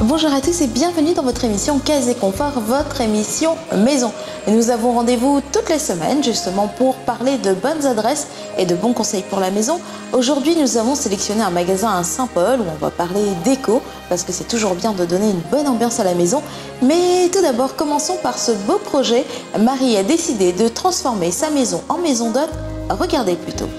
Bonjour à tous et bienvenue dans votre émission Case et Confort, votre émission maison. Et nous avons rendez-vous toutes les semaines justement pour parler de bonnes adresses et de bons conseils pour la maison. Aujourd'hui, nous avons sélectionné un magasin à Saint-Paul où on va parler déco parce que c'est toujours bien de donner une bonne ambiance à la maison. Mais tout d'abord, commençons par ce beau projet. Marie a décidé de transformer sa maison en maison d'hôte. Regardez plutôt.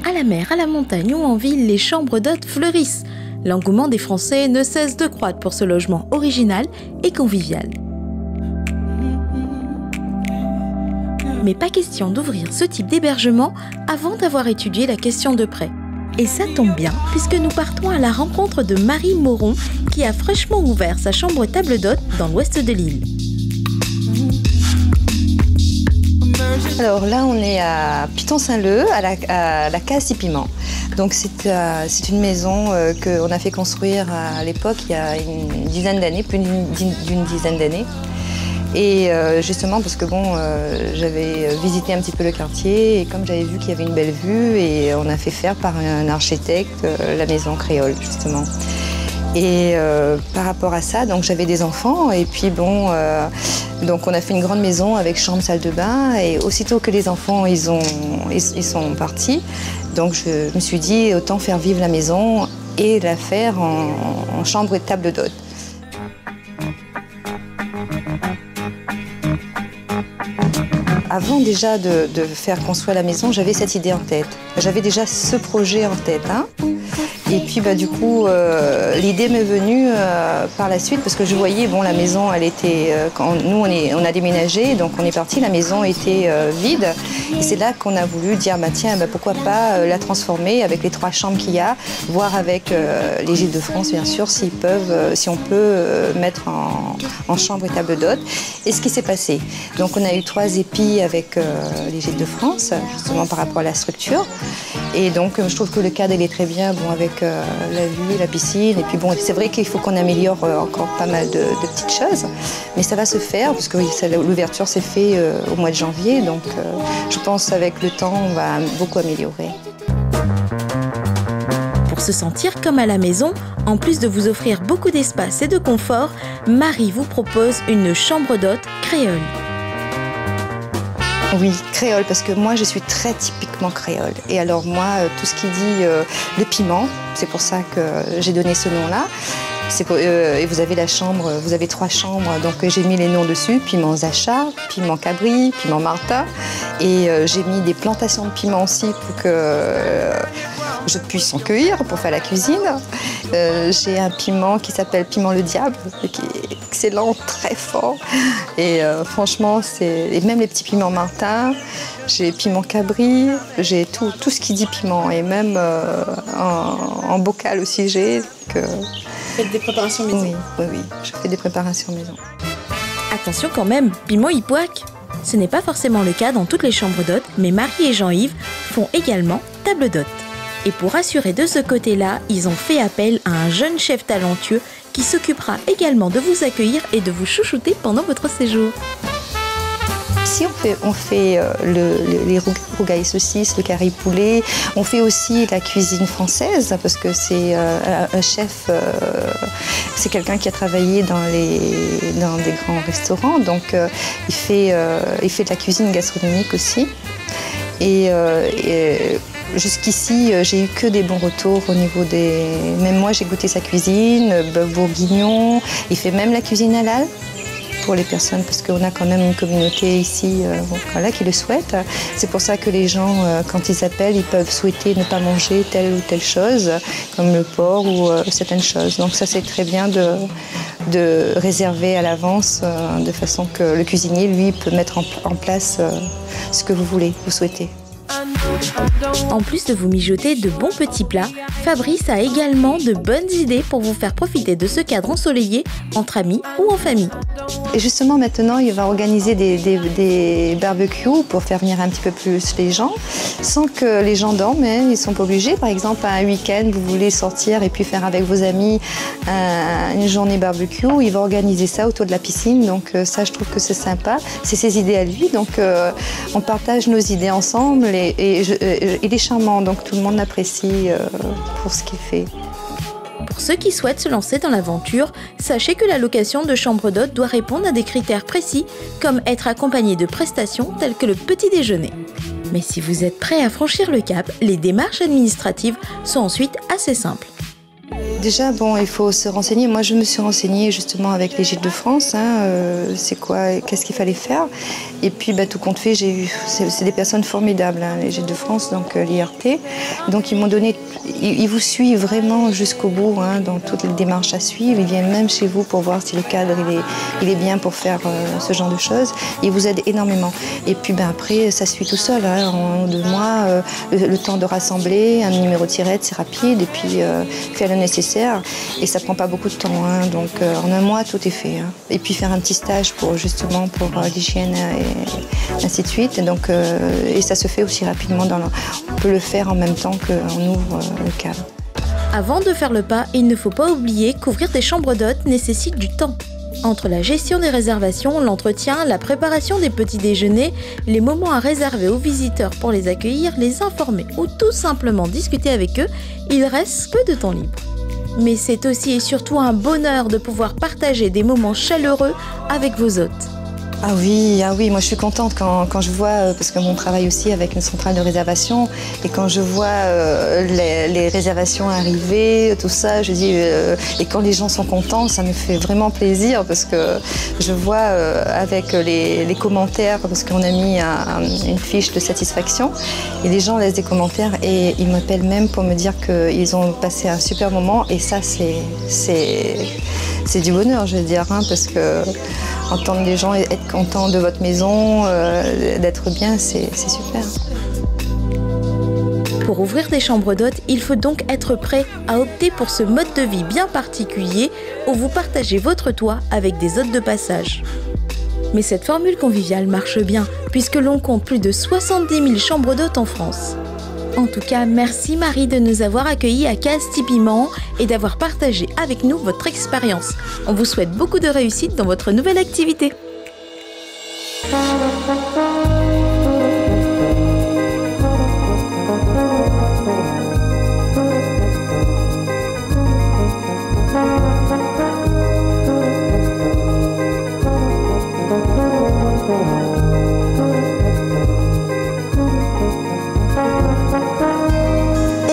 À la mer, à la montagne ou en ville, les chambres d'hôtes fleurissent. L'engouement des Français ne cesse de croître pour ce logement original et convivial. Mais pas question d'ouvrir ce type d'hébergement avant d'avoir étudié la question de près. Et ça tombe bien, puisque nous partons à la rencontre de Marie Moron, qui a fraîchement ouvert sa chambre table d'hôte dans l'ouest de l'île. Alors là, on est à Piton-Saint-Leu, à la Case Piment. Donc c'est une maison qu'on a fait construire à l'époque, il y a une dizaine d'années, plus d'une dizaine d'années. Et justement parce que bon, j'avais visité un petit peu le quartier et comme j'avais vu qu'il y avait une belle vue, et on a fait faire par un architecte la maison créole justement. Et par rapport à ça, donc j'avais des enfants et puis bon, donc on a fait une grande maison avec chambre, salle de bain, et aussitôt que les enfants ils sont partis, donc je me suis dit autant faire vivre la maison et la faire en chambre et table d'hôte. Avant déjà de faire construire la maison, j'avais cette idée en tête. J'avais déjà ce projet en tête. Hein. Et puis bah, du coup, l'idée m'est venue par la suite parce que je voyais, bon, la maison, elle était, quand nous on a déménagé, donc on est parti, la maison était vide. Et c'est là qu'on a voulu dire, bah, tiens, bah, pourquoi pas la transformer avec les 3 chambres qu'il y a, voir avec les Gîtes de France, bien sûr, si on peut mettre en chambre et table d'hôte. Et ce qui s'est passé, donc on a eu 3 épis avec les Gîtes de France, justement par rapport à la structure. Et donc je trouve que le cadre il est très bien, bon, avec la vue, la piscine. Et puis bon, c'est vrai qu'il faut qu'on améliore encore pas mal de petites choses. Mais ça va se faire, parce que oui, l'ouverture s'est faite au mois de janvier. Donc je pense qu'avec le temps, on va beaucoup améliorer. Pour se sentir comme à la maison, en plus de vous offrir beaucoup d'espace et de confort, Marie vous propose une chambre d'hôte créole. Oui, créole, parce que moi je suis très typiquement créole. Et alors moi, tout ce qui dit le piment, c'est pour ça que j'ai donné ce nom-là. Et vous avez la chambre, vous avez 3 chambres, donc j'ai mis les noms dessus, piment Zacha, piment Cabri, piment Martha. Et j'ai mis des plantations de piment aussi pour que je puisse en cueillir pour faire la cuisine. J'ai un piment qui s'appelle piment le diable, qui est excellent, très fort. Et franchement, et même les petits piments Martin, j'ai piment Cabri, j'ai tout ce qui dit piment. Et même en bocal aussi j'ai. Vous faites des préparations maison? Oui, je fais des préparations maison. Attention quand même, piment il poique. Ce n'est pas forcément le cas dans toutes les chambres d'hôtes, mais Marie et Jean-Yves font également table d'hôte. Et pour assurer de ce côté-là, ils ont fait appel à un jeune chef talentueux qui s'occupera également de vous accueillir et de vous chouchouter pendant votre séjour. Ici, on fait les rougailles saucisses, le carré poulet. On fait aussi la cuisine française parce que c'est un chef, c'est quelqu'un qui a travaillé dans des grands restaurants. Donc, il fait de la cuisine gastronomique aussi. Et Jusqu'ici, j'ai eu que des bons retours au niveau des... Même moi, j'ai goûté sa cuisine, bœuf bourguignon. Il fait même la cuisine halal pour les personnes, parce qu'on a quand même une communauté ici voilà, qui le souhaite. C'est pour ça que les gens, quand ils appellent, ils peuvent souhaiter ne pas manger telle ou telle chose, comme le porc ou certaines choses. Donc ça, c'est très bien de réserver à l'avance, de façon que le cuisinier, lui, peut mettre en place ce que vous souhaitez. En plus de vous mijoter de bons petits plats, Fabrice a également de bonnes idées pour vous faire profiter de ce cadre ensoleillé entre amis ou en famille. Et justement maintenant, il va organiser des barbecues pour faire venir un petit peu plus les gens, sans que les gens dorment, hein, ils ne sont pas obligés. Par exemple, un week-end, vous voulez sortir et puis faire avec vos amis une journée barbecue, il va organiser ça autour de la piscine, donc ça je trouve que c'est sympa, c'est ses idées à lui, donc on partage nos idées ensemble et il est charmant, donc tout le monde l'apprécie pour ce qu'il fait. Pour ceux qui souhaitent se lancer dans l'aventure, sachez que la location de chambre d'hôte doit répondre à des critères précis, comme être accompagné de prestations telles que le petit déjeuner. Mais si vous êtes prêt à franchir le cap, les démarches administratives sont ensuite assez simples. Déjà, bon, il faut se renseigner. Moi, je me suis renseignée justement avec les Gîtes de France. C'est quoi, qu'est-ce qu'il fallait faire. Et puis, tout compte fait, c'est des personnes formidables, hein, les Gîtes de France, donc l'IRT. Donc, ils m'ont donné, ils vous suivent vraiment jusqu'au bout, hein, dans toutes les démarches à suivre. Ils viennent même chez vous pour voir si le cadre il est bien pour faire ce genre de choses. Ils vous aident énormément. Et puis, après, ça suit tout seul. Hein, en 2 mois, le temps de rassembler un numéro de tirette, c'est rapide. Et puis, faire le nécessaire. Et ça prend pas beaucoup de temps, hein, donc en 1 mois tout est fait. Hein. Et puis faire un petit stage pour l'hygiène et ainsi de suite. Donc, et ça se fait aussi rapidement. On peut le faire en même temps qu'on ouvre le cadre. Avant de faire le pas, il ne faut pas oublier qu'ouvrir des chambres d'hôtes nécessite du temps. Entre la gestion des réservations, l'entretien, la préparation des petits déjeuners, les moments à réserver aux visiteurs pour les accueillir, les informer ou tout simplement discuter avec eux, il reste peu de temps libre. Mais c'est aussi et surtout un bonheur de pouvoir partager des moments chaleureux avec vos hôtes. Ah oui, moi je suis contente quand je vois, parce que mon travail aussi avec une centrale de réservation, et quand je vois les réservations arriver, tout ça, je dis, et quand les gens sont contents, ça me fait vraiment plaisir, parce que je vois avec les commentaires, parce qu'on a mis une fiche de satisfaction, et les gens laissent des commentaires, et ils m'appellent même pour me dire qu'ils ont passé un super moment, et ça c'est du bonheur, je veux dire, hein, parce que entendre les gens être contents de votre maison, d'être bien, c'est super. Pour ouvrir des chambres d'hôtes, il faut donc être prêt à opter pour ce mode de vie bien particulier où vous partagez votre toit avec des hôtes de passage. Mais cette formule conviviale marche bien puisque l'on compte plus de 70 000 chambres d'hôtes en France. En tout cas, merci Marie de nous avoir accueillis à Casse-Tipiment et d'avoir partagé avec nous votre expérience. On vous souhaite beaucoup de réussite dans votre nouvelle activité.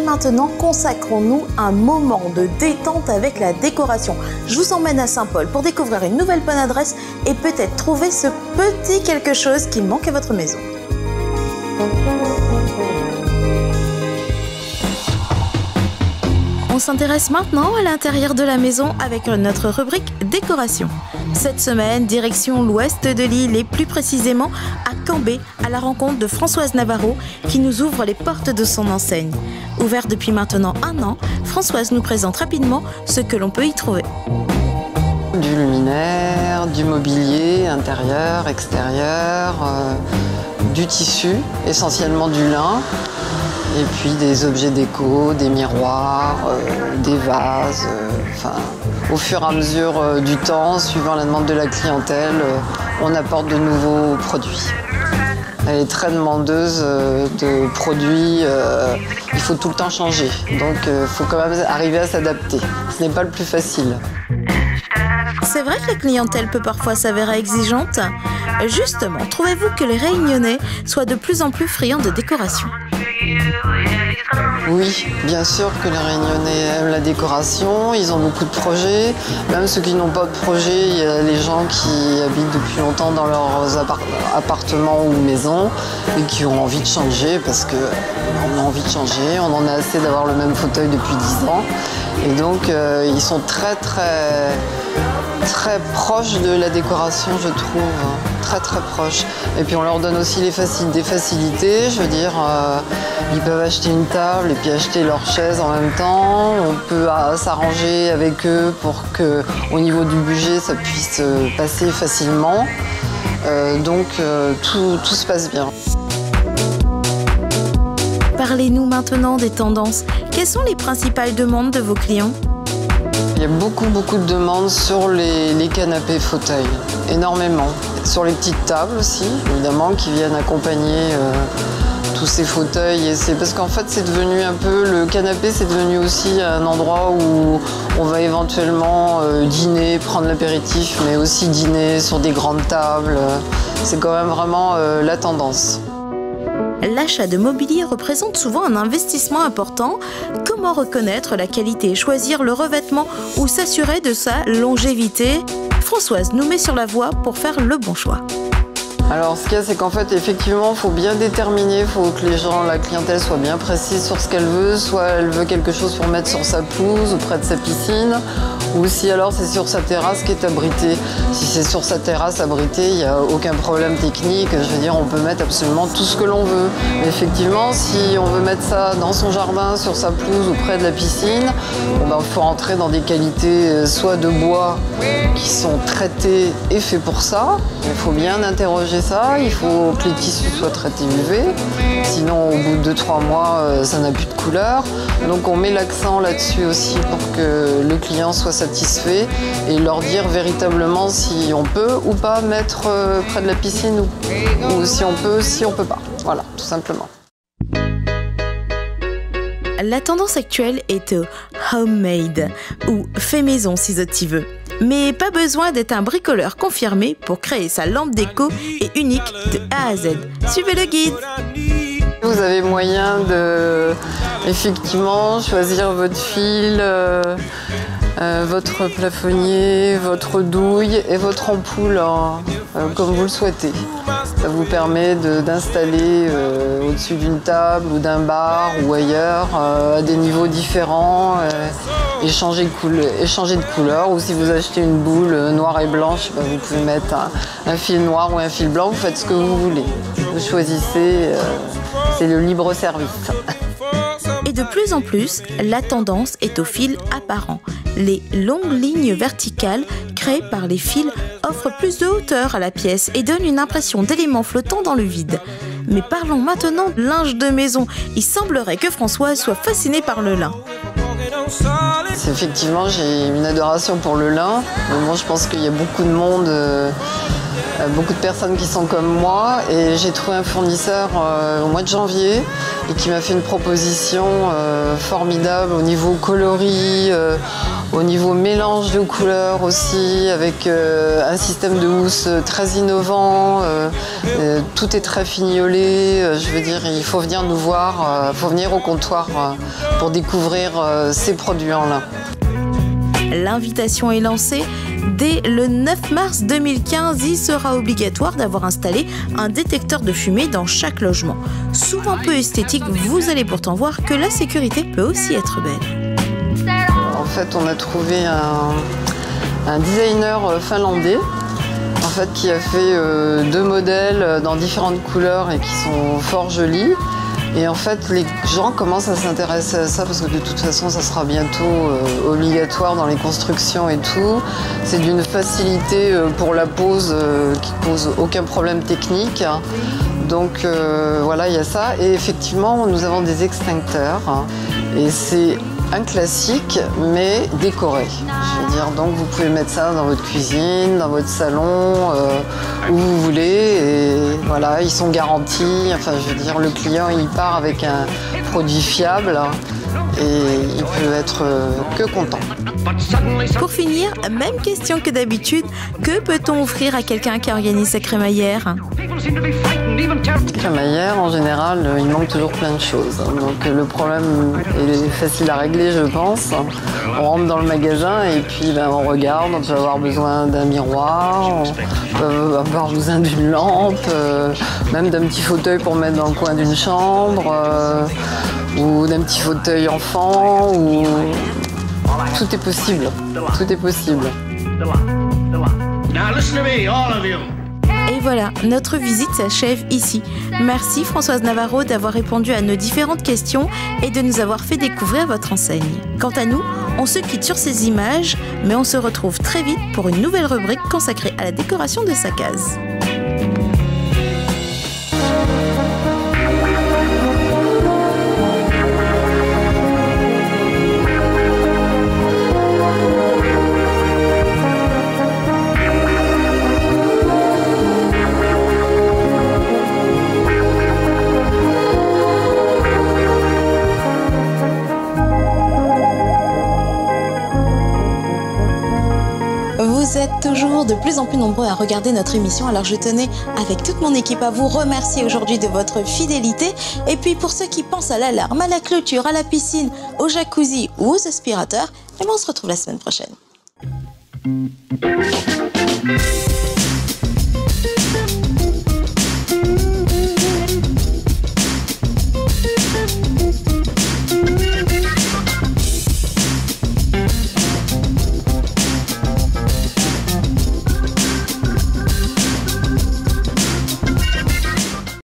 Maintenant, consacrons-nous un moment de détente avec la décoration. Je vous emmène à Saint-Paul pour découvrir une nouvelle bonne adresse et peut-être trouver ce petit quelque chose qui manque à votre maison. On s'intéresse maintenant à l'intérieur de la maison avec notre rubrique décoration. Cette semaine, direction l'ouest de l'île et plus précisément à Cambé, à la rencontre de Françoise Navarro qui nous ouvre les portes de son enseigne. Ouverte depuis maintenant 1 an, Françoise nous présente rapidement ce que l'on peut y trouver. Du luminaire, du mobilier intérieur, extérieur, du tissu, essentiellement du lin, et puis des objets déco, des miroirs, des vases, au fur et à mesure du temps, suivant la demande de la clientèle, on apporte de nouveaux produits. Elle est très demandeuse de produits, il faut tout le temps changer, donc il faut quand même arriver à s'adapter. Ce n'est pas le plus facile. C'est vrai que la clientèle peut parfois s'avérer exigeante. Justement, trouvez-vous que les Réunionnais soient de plus en plus friands de décoration ? Oui, bien sûr que les Réunionnais aiment la décoration, ils ont beaucoup de projets. Même ceux qui n'ont pas de projet, il y a les gens qui habitent depuis longtemps dans leurs appartements ou maisons et qui ont envie de changer parce qu'on a envie de changer, on en a assez d'avoir le même fauteuil depuis 10 ans. Et donc ils sont très proches de la décoration, je trouve, très proches. Et puis on leur donne aussi des facilités, je veux dire, ils peuvent acheter une table et puis acheter leur chaise en même temps. On peut s'arranger avec eux pour que, au niveau du budget, ça puisse passer facilement. Donc tout se passe bien. Parlez-nous maintenant des tendances. Quelles sont les principales demandes de vos clients ? Il y a beaucoup de demandes sur les canapés fauteuils, énormément. Sur les petites tables aussi, évidemment, qui viennent accompagner tous ces fauteuils. Et c'est parce qu'en fait, c'est devenu un peu, le canapé, c'est devenu aussi un endroit où on va éventuellement dîner, prendre l'apéritif, mais aussi dîner sur des grandes tables. C'est quand même vraiment la tendance. L'achat de mobilier représente souvent un investissement important. Comment reconnaître la qualité, choisir le revêtement ou s'assurer de sa longévité ? Françoise nous met sur la voie pour faire le bon choix. Alors ce qu'il y a, c'est qu'en fait, effectivement, il faut bien déterminer, il faut que la clientèle soit bien précise sur ce qu'elle veut. Soit elle veut quelque chose pour mettre sur sa pelouse ou près de sa piscine, ou si alors c'est sur sa terrasse qui est abritée. Si c'est sur sa terrasse abritée, il n'y a aucun problème technique. Je veux dire, on peut mettre absolument tout ce que l'on veut. Mais effectivement, si on veut mettre ça dans son jardin, sur sa pelouse ou près de la piscine, il faut rentrer dans des qualités soit de bois qui sont traités et faits pour ça. Il faut bien interroger ça, il faut que les tissus soient traités UV, sinon au bout de 2-3 mois ça n'a plus de couleur. Donc on met l'accent là-dessus aussi pour que le client soit satisfait et leur dire véritablement si on peut ou pas mettre près de la piscine ou si on peut pas. Voilà, tout simplement. La tendance actuelle est au homemade ou fait maison si tu veux. Mais pas besoin d'être un bricoleur confirmé pour créer sa lampe déco et unique de A à Z. Suivez le guide. Vous avez moyen de, effectivement, choisir votre fil, votre plafonnier, votre douille et votre ampoule comme vous le souhaitez. Ça vous permet d'installer au-dessus d'une table ou d'un bar ou ailleurs à des niveaux différents et changer de couleur. Ou si vous achetez une boule noire et blanche, vous pouvez mettre un fil noir ou un fil blanc, vous faites ce que vous voulez. Vous choisissez, c'est le libre service. Et de plus en plus, la tendance est au fil apparent. Les longues lignes verticales créées par les fils offrent plus de hauteur à la pièce et donnent une impression d'éléments flottants dans le vide. Mais parlons maintenant de linge de maison. Il semblerait que Françoise soit fascinée par le lin. Effectivement, j'ai une adoration pour le lin. Mais bon, je pense qu'il y a beaucoup de monde, beaucoup de personnes qui sont comme moi. Et j'ai trouvé un fournisseur au mois de janvier et qui m'a fait une proposition formidable au niveau coloris, au niveau mélange de couleurs aussi, avec un système de housse très innovant. Tout est très fignolé. Je veux dire, il faut venir nous voir, il faut venir au comptoir pour découvrir ces produits en lin. L'invitation est lancée. Dès le 9 mars 2015, il sera obligatoire d'avoir installé un détecteur de fumée dans chaque logement. Souvent peu esthétique, vous allez pourtant voir que la sécurité peut aussi être belle. En fait, on a trouvé un designer finlandais qui a fait 2 modèles dans différentes couleurs et qui sont fort jolis. Et en fait, les gens commencent à s'intéresser à ça parce que de toute façon, ça sera bientôt obligatoire dans les constructions et tout. C'est d'une facilité pour la pose qui pose aucun problème technique. Donc voilà, il y a ça. Et effectivement, nous avons des extincteurs. Et c'est un classique, mais décoré. Je veux dire, donc vous pouvez mettre ça dans votre cuisine, dans votre salon, où vous voulez. Et voilà, ils sont garantis. Enfin, je veux dire, le client, il part avec un produit fiable. et il peut être que content. Pour finir, même question que d'habitude, que peut-on offrir à quelqu'un qui organise sa crémaillère? Crémaillère, en général, il manque toujours plein de choses. Donc le problème est facile à régler, je pense. On rentre dans le magasin et puis on regarde, on peut avoir besoin d'un miroir, on peut avoir besoin d'une lampe, même d'un petit fauteuil pour mettre dans le coin d'une chambre, ou d'un petit fauteuil enfant, ou... Tout est possible, tout est possible. Et voilà, notre visite s'achève ici. Merci Françoise Navarro d'avoir répondu à nos différentes questions et de nous avoir fait découvrir votre enseigne. Quant à nous, on se quitte sur ces images, mais on se retrouve très vite pour une nouvelle rubrique consacrée à la décoration de sa case. Vous êtes toujours de plus en plus nombreux à regarder notre émission, alors je tenais avec toute mon équipe à vous remercier aujourd'hui de votre fidélité. Et puis pour ceux qui pensent à l'alarme, à la clôture, à la piscine, au jacuzzi ou aux aspirateurs, on se retrouve la semaine prochaine.